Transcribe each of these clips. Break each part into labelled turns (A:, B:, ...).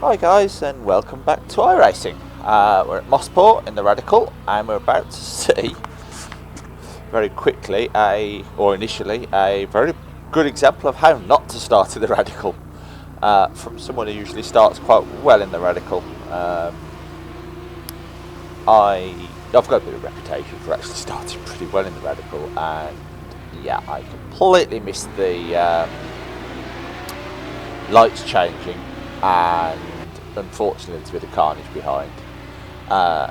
A: Hi guys, and welcome back to iRacing. We're at Mosport in the Radical, and we're about to see very quickly initially a very good example of how not to start in the Radical from someone who usually starts quite well in the Radical. I've got a bit of a reputation for actually starting pretty well in the Radical, and yeah, I completely missed the lights changing, and unfortunately there's a bit of carnage behind. I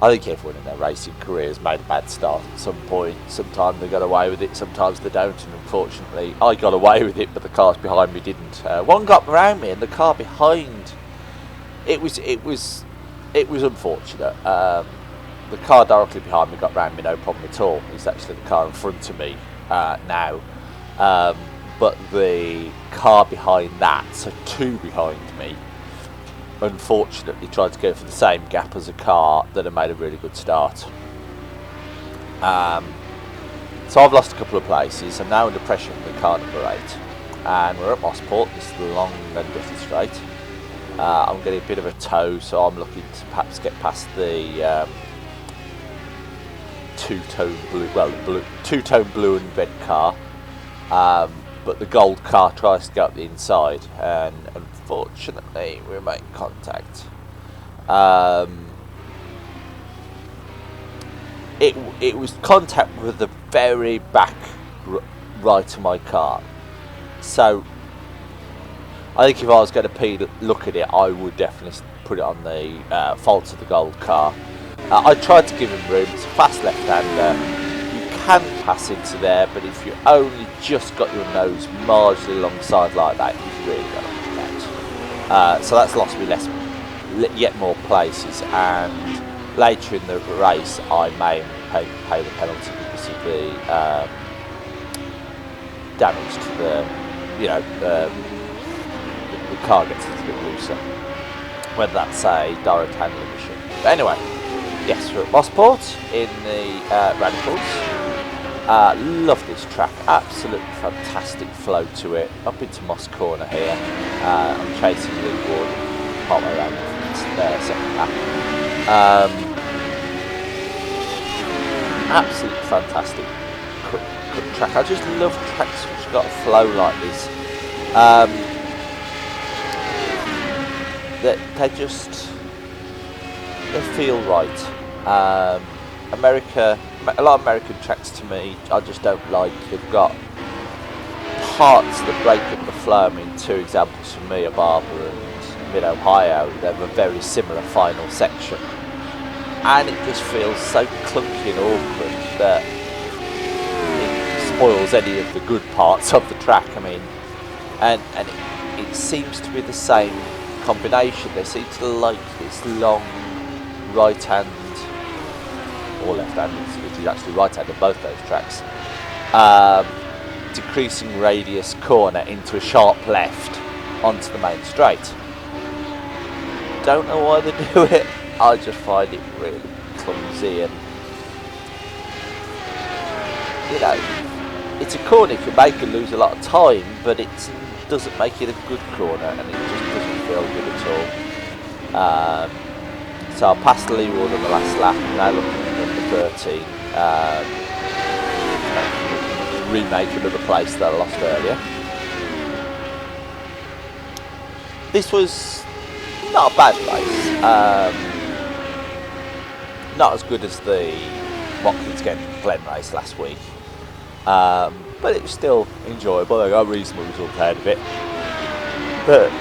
A: think everyone in their racing career has made a bad start at some point. Sometimes they got away with it, sometimes they don't, and unfortunately I got away with it, but the cars behind me didn't. One got around me, and the car behind, it was unfortunate. The car directly behind me got around me no problem at all. It's actually the car in front of me now. But the car behind that, so two behind me, unfortunately tried to go for the same gap as a car that had made a really good start. So I've lost a couple of places. I'm now under pressure from the car number 8, and we're at Mosport. This is the long and dirty straight. I'm getting a bit of a tow, so I'm looking to perhaps get past the two-tone blue and red car. But the gold car tries to go up the inside, and unfortunately we make contact. It was contact with the very back right of my car. So I think if I was going to look at it, I would definitely put it on the fault of the gold car. I tried to give him room. It's a fast left-hander. Can pass into there, but if you only just got your nose marginally alongside like that, you've really got to look out. So that's lost me yet more places, and later in the race I may pay the penalty because of the damage to the car gets a little bit looser, whether that's a direct handling issue. But anyway, yes, we're at Mosport in the Radicals. Love this track, absolutely fantastic flow to it. Up into Moss Corner here. I'm chasing Lee Ward partway around the second lap. Absolutely fantastic quick track. I just love tracks which have got a flow like this. They feel right. A lot of American tracks to me I just don't like. They've got parts that break up the flow. I mean, two examples for me are Barber and Mid-Ohio. They have a very similar final section, and it just feels so clunky and awkward that it spoils any of the good parts of the track. I mean, and it seems to be the same combination. They seem to like this long right hand or left-handed, which is actually right-handed, both those tracks, decreasing radius corner into a sharp left onto the main straight. Don't know why they do it. I just find it really clumsy, and it's a corner you can make and lose a lot of time, but it doesn't make it a good corner, and it just doesn't feel good at all. So I'll pass the leeward on the last lap, and now looking at number 13, remake another place that I lost earlier. This was not a bad race, not as good as the Watkins Glen race last week, but it was still enjoyable. I got a reasonable result out of it. But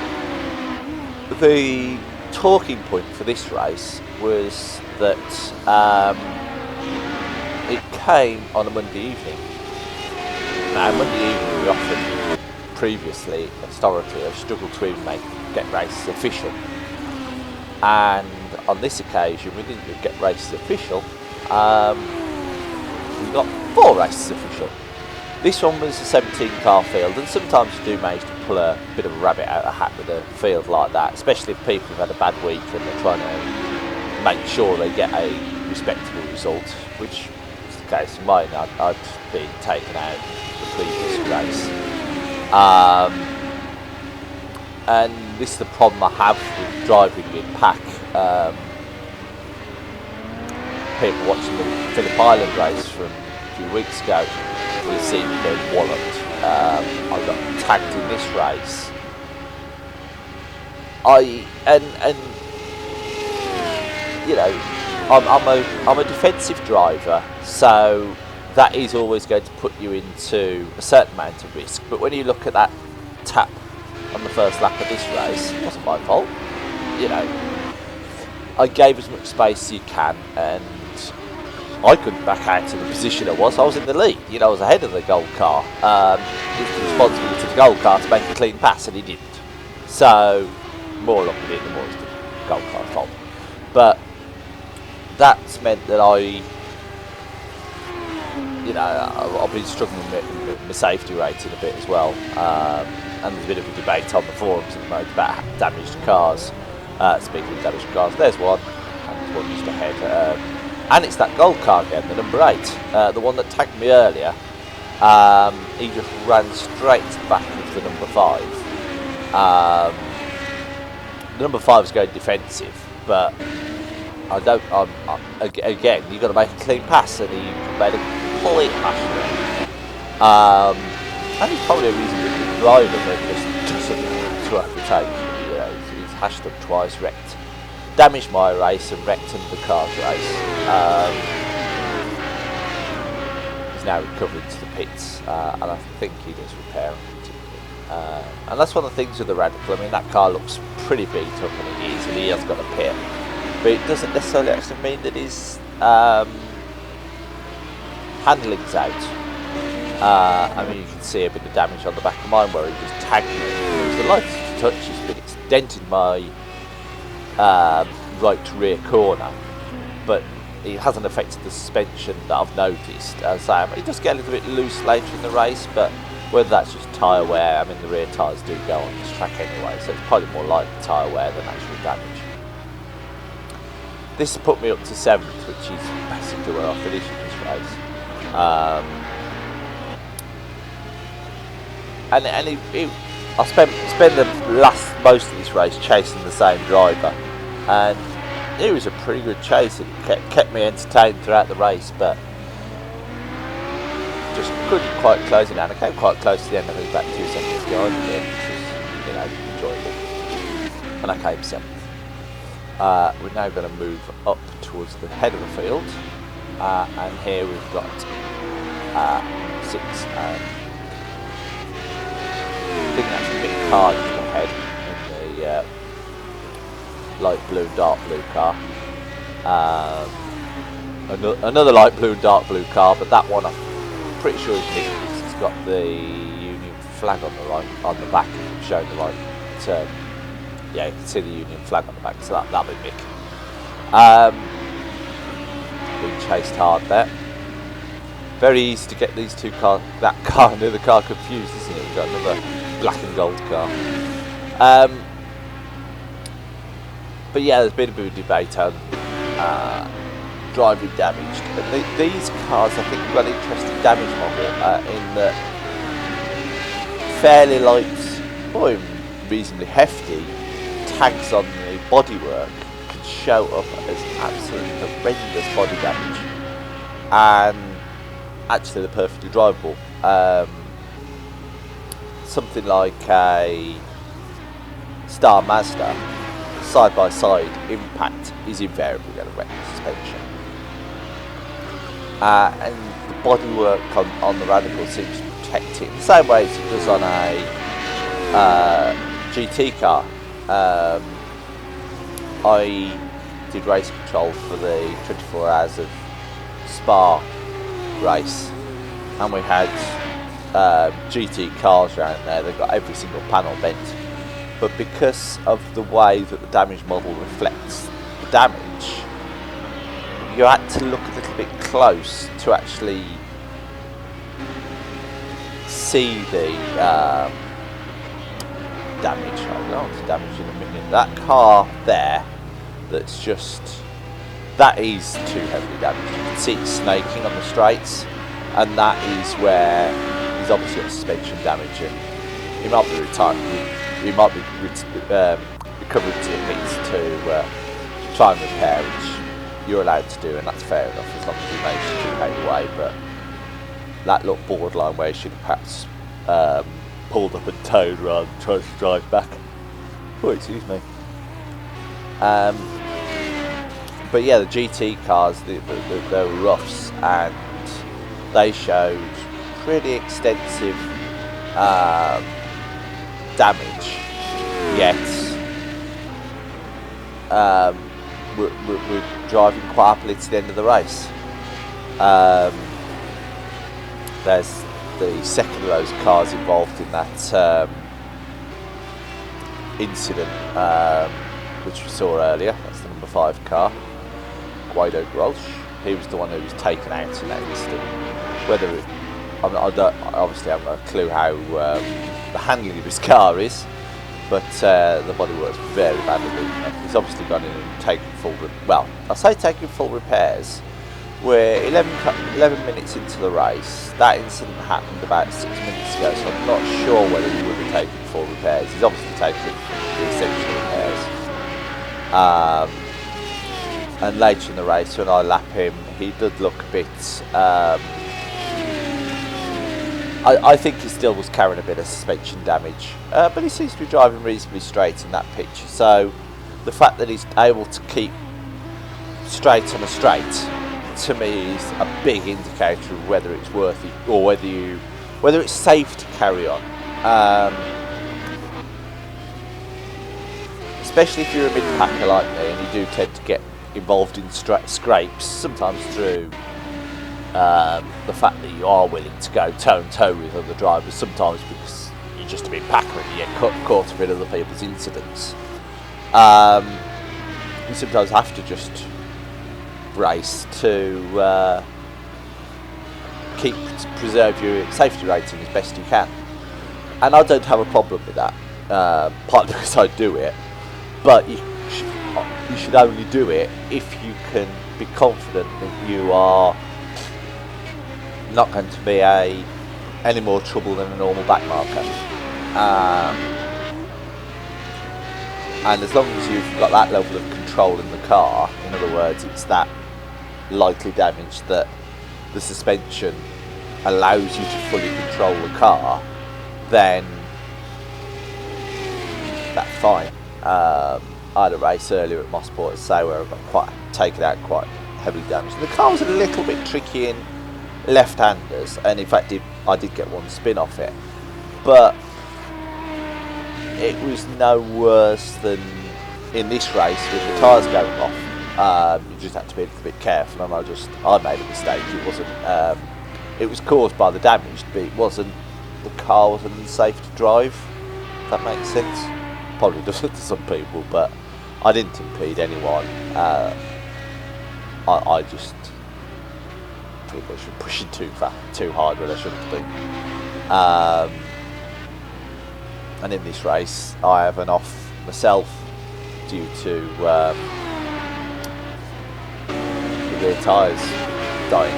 A: the talking point for this race was that it came on a Monday evening. Now, Monday evening we often previously, historically, have struggled to even get races official, and on this occasion we didn't get races official. We got 4 races official. This one was a 17 car field, and sometimes you do manage to pull a bit of a rabbit out of a hat with a field like that, especially if people have had a bad week and they're trying to make sure they get a respectable result, which is the case of mine. I'd been taken out the previous race. and this is the problem I have with driving in pack. People watching the Phillip Island race from a few weeks ago will have seen me getting walloped. I got tagged in this race. And you know, I'm a defensive driver, so that is always going to put you into a certain amount of risk. But when you look at that tap on the first lap of this race, it wasn't my fault. You know, I gave as much space as you can, and I couldn't back out to the position I was. I was in the lead. You know, I was ahead of the gold car. It's the responsibility of the gold car to make a clean pass, and he didn't. So, more luck with it, the more it's the gold car's fault. But that's meant that I've been struggling with my safety rating a bit as well. And there's a bit of a debate on the forums at the moment about damaged cars. Speaking of damaged cars, there's one, and there's one just ahead. And it's that gold car again, the number 8, the one that tagged me earlier. He just ran straight to the back of the number 5. The number 5 is going defensive, but again, you've got to make a clean pass, and he made a complete hash. And he's probably a reasonably good driver, but just doesn't to overtake. You know, he's hashed up twice, wrecked, damaged my race, and wrecked another car's race. He's now recovering to the pits, and I think he does repair them. And that's one of the things with the Radical. I mean, that car looks pretty beat up, and it is, and he has got a pit. But it doesn't necessarily actually mean that his handling's out. I mean, you can see a bit of damage on the back of mine where he just tagged me. It was the lightest touch. It's dented my right rear corner, but it hasn't affected the suspension that I've noticed. It does get a little bit loose later in the race, but whether that's just tyre wear, I mean, the rear tyres do go on this track anyway, so it's probably more like tyre wear than actual damage. This has put me up to 7th, which is basically where I finished in this race. I spent the most of this race chasing the same driver, and it was a pretty good chase. It kept me entertained throughout the race, but just couldn't quite close it down. I came quite close to the end. I was about 2 seconds behind him, which was, enjoyable. And I came 7th. We're now going to move up towards the head of the field, and here we've got 6 and I think that's a bit car just ahead in the light blue, dark blue car. Another light blue and dark blue car, but that one I'm pretty sure is Mick. It's got the Union flag on the back, if I'm showing the right turn. Yeah, you can see the Union flag on the back, so that'll be Mick. Being chased hard there. Very easy to get these two cars, that car and the other car confused, isn't it? We've got another black and gold car. But yeah, there's been a bit of debate on driving damaged. But these cars, I think, have got an interesting damage model in that fairly light, or reasonably hefty tags on the bodywork can show up as absolutely horrendous body damage, and actually they're perfectly drivable. Something like a Star Mazda, side by side impact is invariably going to wreck the suspension, and the bodywork on the Radical seems to protect it in the same way as it does on a GT car. I did race control for the 24 Hours of Spa race, and we had GT cars around there. They got every single panel bent, but because of the way that the damage model reflects the damage, you had to look a little bit close to actually see the damage. I'll go on to damage in a minute. That car there, that is too heavily damaged. You can see it snaking on the straights, and that is where he's obviously got suspension damage, and he might be retired. he might be recovering tickets to try and repair, which you're allowed to do, and that's fair enough as long as you manage to keep it away. But that looked borderline where he should have perhaps pulled up and towed rather than tried to drive back. Oh, excuse me. But yeah, the GT cars, they were roughs, and they showed pretty extensive damage, yet we're driving quite happily to the end of the race. There's the second of those cars involved in that incident, which we saw earlier. That's the number 5 car, Guido Grolsch. He was the one who was taken out in that incident. Whether it, obviously I haven't got a clue how the handling of his car is, but the bodywork's very badly. He's obviously gone in and taken full. Well, I say taking full repairs. We're 11 minutes into the race. That incident happened about 6 minutes ago, so I'm not sure whether he would have taken full repairs. He's obviously taken the essential repairs. And later in the race, when I lap him, he did look a bit. I think he still was carrying a bit of suspension damage, but he seems to be driving reasonably straight in that picture. So the fact that he's able to keep straight on a straight, to me, is a big indicator of whether it's worth it or whether it's safe to carry on. Especially if you're a mid-packer like me, and you do tend to get involved in scrapes, sometimes through the fact that you are willing to go toe-to-toe with other drivers, sometimes because you're just a mid-packer and you get caught up in other people's incidents. You sometimes have to just race to preserve your safety rating as best you can, and I don't have a problem with that, partly because I do it, but you should only do it if you can be confident that you are not going to be any more trouble than a normal backmarker, and as long as you've got that level of control in the car, in other words, it's that likely damage that the suspension allows you to fully control the car, then that's fine. I had a race earlier at Mosport, say, where I got taken out quite heavily damaged. And the car was a little bit tricky in left-handers, and in fact I did get one spin off it, but it was no worse than in this race with the tyres going off. You just had to be a little bit careful, and I made a mistake. It wasn't. It was caused by the damage, but it wasn't. The car wasn't unsafe to drive. If that makes sense. Probably doesn't to some people, but I didn't impede anyone. I just think I should push it too hard when I shouldn't be. And in this race, I have an off myself due to the rear tyres dying.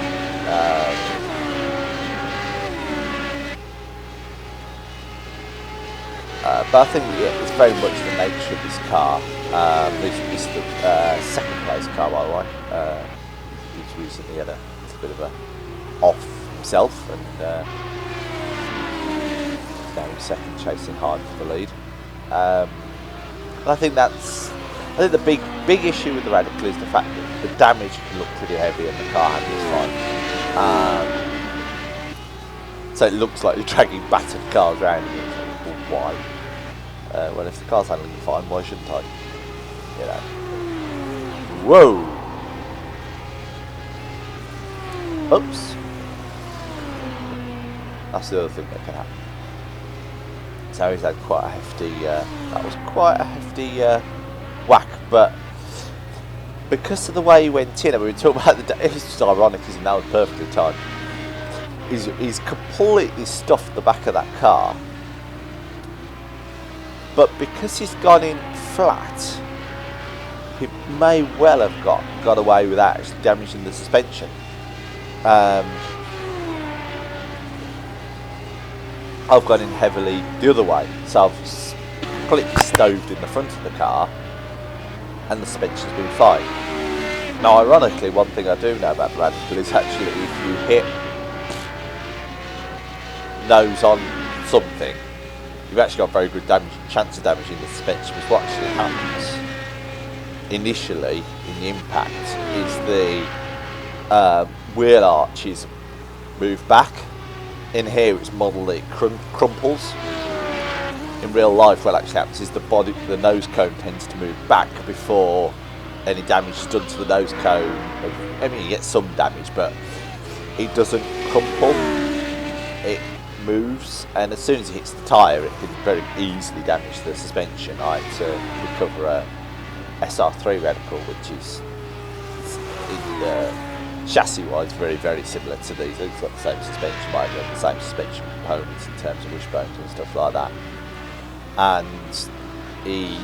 A: But I think it's very much the nature of this car. This is the second place car, by the way. He's recently had a bit of a off himself, and now in second, chasing hard for the lead. I think the big issue with the Radical is the fact that the damage can look pretty heavy and the car handles fine. So it looks like you're dragging battered cars around. Why? Well, if the car's handling fine, why shouldn't I? You know. Whoa! Oops. That's the other thing that can happen. So he's had quite a hefty, that was quite a hefty whack, but because of the way he went in, and we were talking about it's just ironic, isn't it? That was perfectly timed. He's completely stuffed the back of that car, but because he's gone in flat, he may well have got away without actually damaging the suspension. I've gone in heavily the other way, so I've completely stoved in the front of the car, and the suspension's been fine. Now, ironically, one thing I do know about the Radical is actually if you hit nose on something, you've actually got very good chance of damaging the suspension. Because what actually happens initially in the impact is the wheel arches move back. In here it's modelled that it crumples. In real life what actually happens is the nose cone tends to move back before any damage is done to the nose cone. I mean, you get some damage, but it doesn't crumple. It moves, and as soon as it hits the tyre, it can very easily damage the suspension. I had to recover a SR3 Radical, which is chassis-wise very, very similar to these. It's got the same suspension motor, the same suspension components in terms of wishbones and stuff like that. And he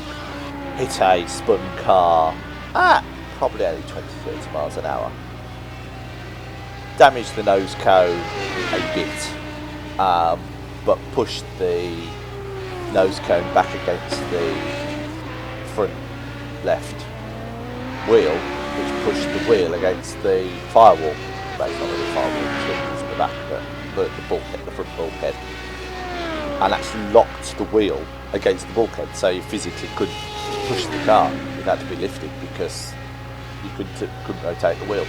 A: hit a spun car at probably only 20-30 miles an hour. Damaged the nose cone a bit, but pushed the nose cone back against the front left wheel, which pushed the wheel against the firewall. Well, it's not really a firewall, it's the back, but the bulkhead, the front bulkhead, and actually locked the wheel against the bulkhead, so you physically couldn't push the car. It had to be lifted because you couldn't rotate the wheel.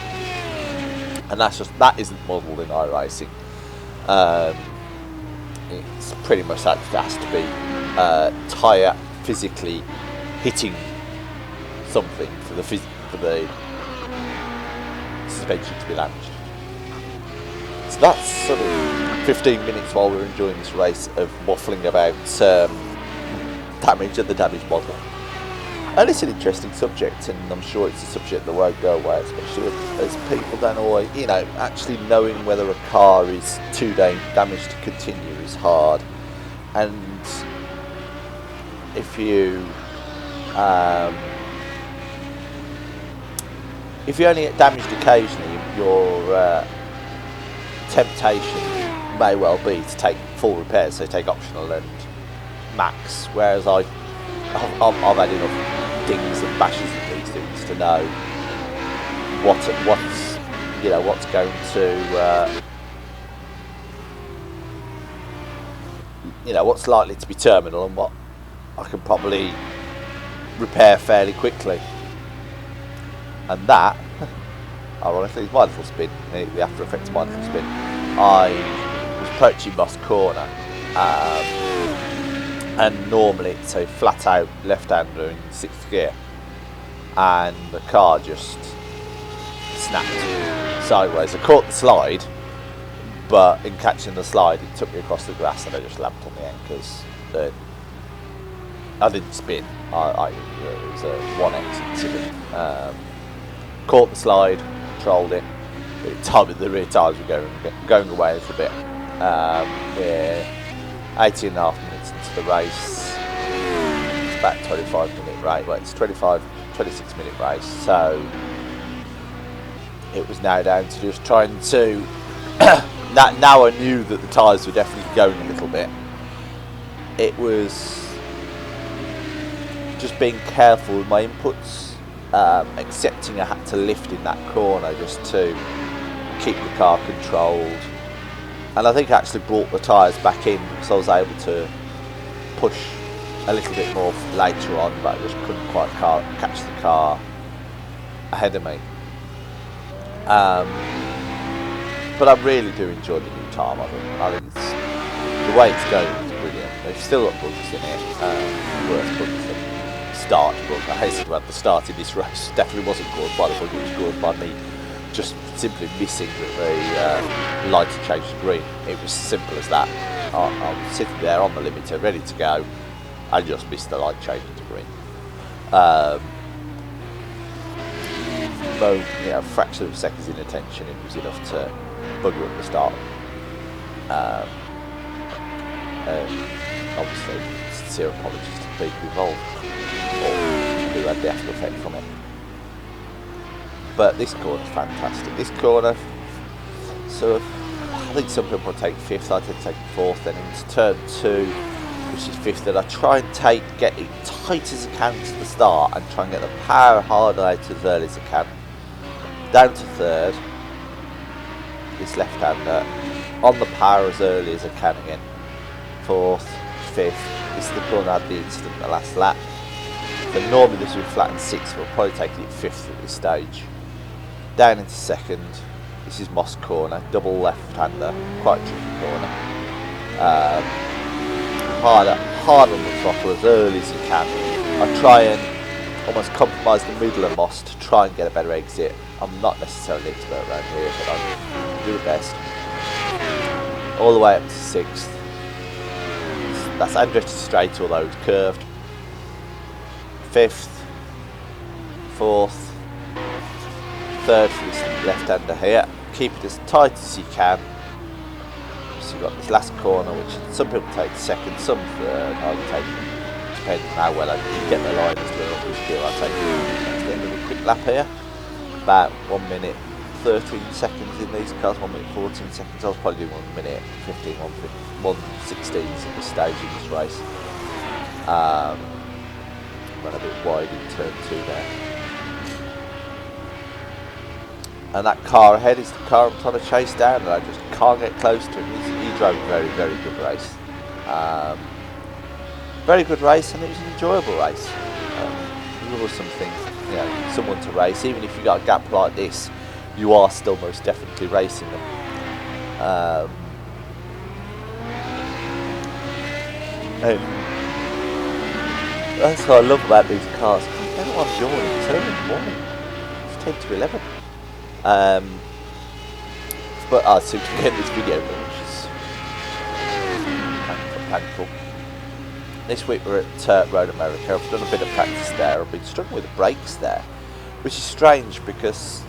A: And that isn't modelled in iRacing. It's pretty much that has to be tyre physically hitting something for the suspension to be damaged. So that's sort of 15 minutes while we're enjoying this race of waffling about damage and the damage model. And it's an interesting subject, and I'm sure it's a subject that won't go away, especially as people don't always, actually knowing whether a car is too damaged to continue is hard. And if you only get damaged occasionally, your temptation may well be to take full repairs, so take optional and max, whereas I've had enough dings and bashes of these things to know what's going to what's likely to be terminal and what I can probably repair fairly quickly. And that, ironically, is my little spin, the after effects of my little spin. I was approaching Moss Corner, and normally it's a flat out left-hander in 6th gear, and the car just snapped sideways. I caught the slide, but in catching the slide it took me across the grass and I just lamped on the anchors. I didn't spin, it was a 1x incident. Caught the slide, controlled it, the rear tyres were going away a little bit. We're 18.5 minutes into the race. It's about 25-minute race. Well, it's 26-minute race. So it was now down to just trying to. Now I knew that the tyres were definitely going a little bit. It was just being careful with my inputs, accepting I had to lift in that corner just to keep the car controlled. And I think I actually brought the tyres back in because I was able to push a little bit more later on, but I just couldn't quite catch the car ahead of me. But I really do enjoy the new tyre model. I think the way it's going is brilliant. They've still got bugs in it, worse bugs than start bugs. I hasten to add the start in this race definitely wasn't caused by the bug, it was caused by me just simply missing the light to change to green. It was simple as that. I was sitting there on the limiter, ready to go, I just missed the light changing to green. Though, a fraction of seconds in attention, it was enough to bugger up the start. Obviously, sincere apologies to people involved or who had the after effect from it. But this corner's fantastic. This corner, I think some people take 5th, I did take 4th, then into turn 2, which is fifth, and I try and get it tight as I can to the start and try and get the power harder out as early as I can. Down to third, this left-hander, on the power as early as I can again. Fourth, fifth, this is the corner I had the incident the last lap. So normally this would be flat and sixth, but I'll probably take it fifth at this stage. Down into second, this is Moss corner, double left-hander, quite a tricky corner. Hard on the throttle as early as you can. I try and almost compromise the middle of Moss to try and get a better exit. I'm not necessarily expert around here, but I do the best. All the way up to sixth. That's Andretti straight, although it's curved. Fifth, fourth, third for this left-hander here. Keep it as tight as you can. So you've got this last corner, which some people take second, some third. I would take, depending on how well I can get the line as well. I'll take the end of a quick lap here. About 1 minute 13 seconds in these cars, 1 minute 14 seconds. I was probably doing 1 minute 15, 1:16 at this stage in this race. Ran a bit wide in turn 2 there. And that car ahead is the car I'm trying to chase down, and I just can't get close to him. He drove a very, very good race. Very good race, and it was an enjoyable race. There's always something, someone to race. Even if you got a gap like this, you are still most definitely racing them. And that's what I love about these cars. Everyone's yawning. It's early in the morning. It's 10 to 11. But I seem to get this video, which is painful. This week we're at Road America. I've done a bit of practice there. I've been struggling with the brakes there, which is strange because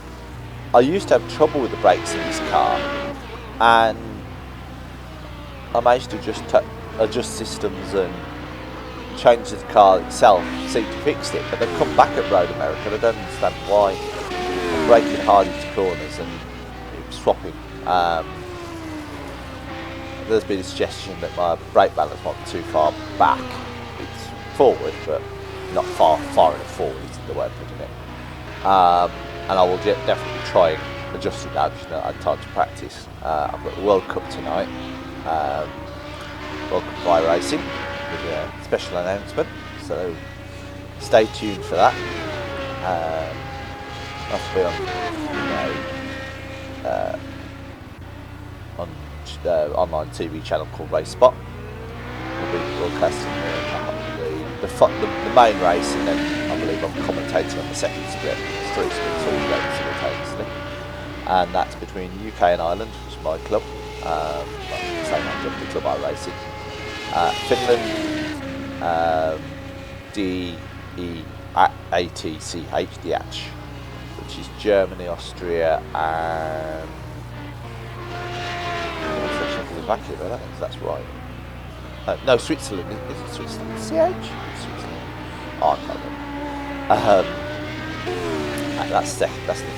A: I used to have trouble with the brakes in this car, and I managed to just adjust systems and change the car itself, seemed to fix it, but they've come back at Road America and I don't understand why. I'm braking hard into corners and swapping. There's been a suggestion that my brake balance might be too far back. It's forward, but not far enough forward is the way of putting it. And I will definitely try and adjust it now because I had time to practice. I've got the World Cup tonight. World Cup iRacing with a special announcement, so stay tuned for that. That'll be on online TV channel called Mosport. We'll be broadcasting the main race, and then I believe I'm commentating on the second split. It's 3 splits all going simultaneously, and that's between UK and Ireland, which is my club. Same club, the club iRacing. Finland, DEATCH, which is Germany, Austria, and back here, but I think that's right. No, Switzerland. Is it Switzerland? CH? Switzerland. Oh, I can't remember. That's the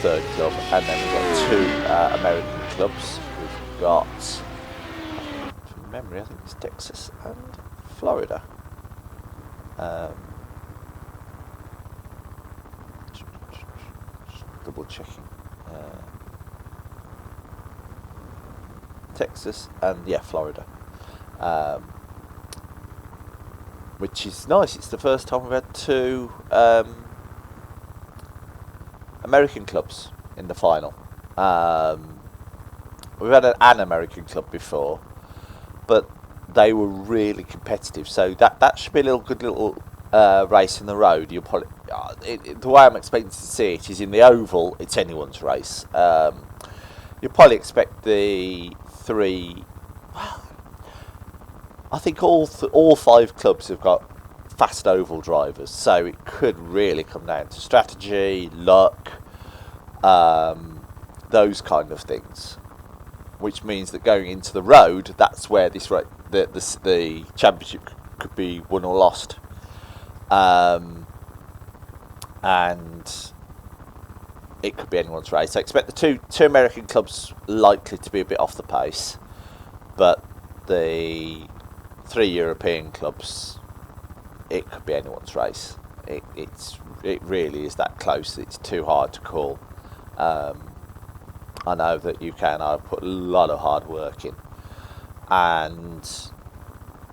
A: third club, and then we've got 2 American clubs. We've got, from memory, I think it's Texas and Florida. Just double checking. Texas and Florida, which is nice. It's the first time we've had 2 American clubs in the final. We've had an American club before, but they were really competitive. So that should be a good little race in the road. You'll probably the way I'm expecting to see it is in the oval. It's anyone's race. You'll probably expect the 3. Well, I think all 5 clubs have got fast oval drivers, so it could really come down to strategy, luck, those kind of things. Which means that going into the road, that's where the championship could be won or lost, and it could be anyone's race. I expect the two American clubs likely to be a bit off the pace, but the 3 European clubs, it could be anyone's race. It really is that close. It's too hard to call. I know that UK and I have put a lot of hard work in, and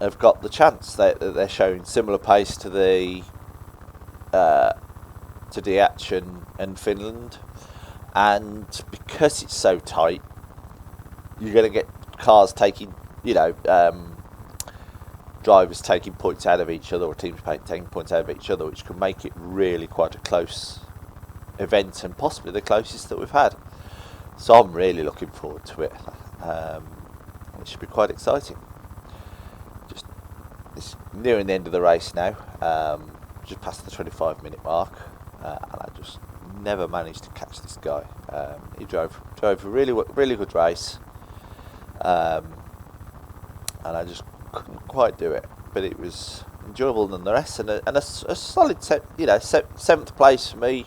A: have got the chance. They're showing similar pace to the Diac and Finland, and because it's so tight, you're going to get cars taking, drivers taking points out of each other, or teams taking points out of each other, which can make it really quite a close event, and possibly the closest that we've had. So I'm really looking forward to it. It should be quite exciting. Just it's nearing the end of the race now. Just past the 25-minute mark, and I just never managed to catch this guy. He drove a really good race, and I just couldn't quite do it. But it was enjoyable nonetheless, and a solid seventh place for me.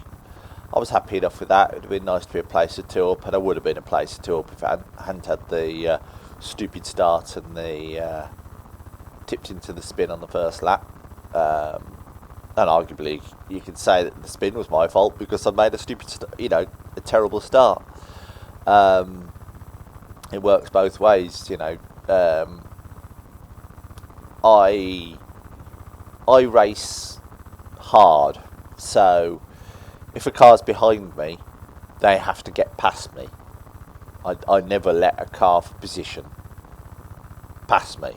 A: I was happy enough with that. It would have been nice to be a place or two up, and I would have been a place or two up if I hadn't had the stupid start and the tipped into the spin on the first lap. And arguably, you can say that the spin was my fault because I made a a terrible start. It works both ways, I race hard, so if a car's behind me, they have to get past me. I never let a car for position pass me.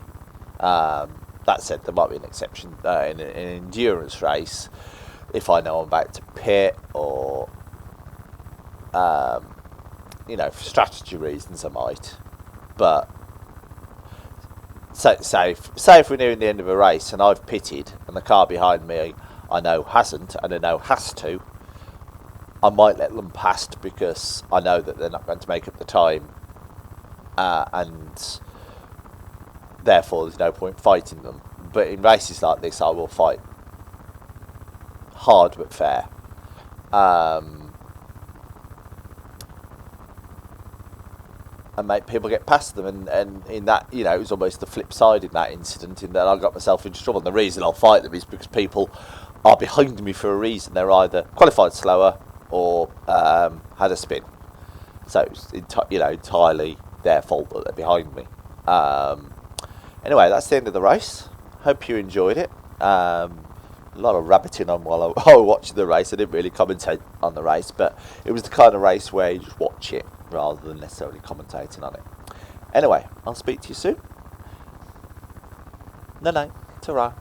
A: That said, there might be an exception in an endurance race. If I know I'm about to pit, or for strategy reasons, I might. But say if we're nearing the end of a race and I've pitted and the car behind me I know hasn't and I know has to, I might let them past because I know that they're not going to make up the time, and therefore there's no point fighting them. But in races like this, I will fight hard but fair. And make people get past them, and in that, it was almost the flip side in that incident, in that I got myself into trouble. And the reason I'll fight them is because people are behind me for a reason. They're either qualified slower or had a spin, so it's entirely their fault that they're behind me. Anyway, that's the end of the race. Hope you enjoyed it. A lot of rabbiting on while I was watching the race. I didn't really commentate on the race, but it was the kind of race where you just watch it rather than necessarily commentating on it. Anyway, I'll speak to you soon. No, ta-ra.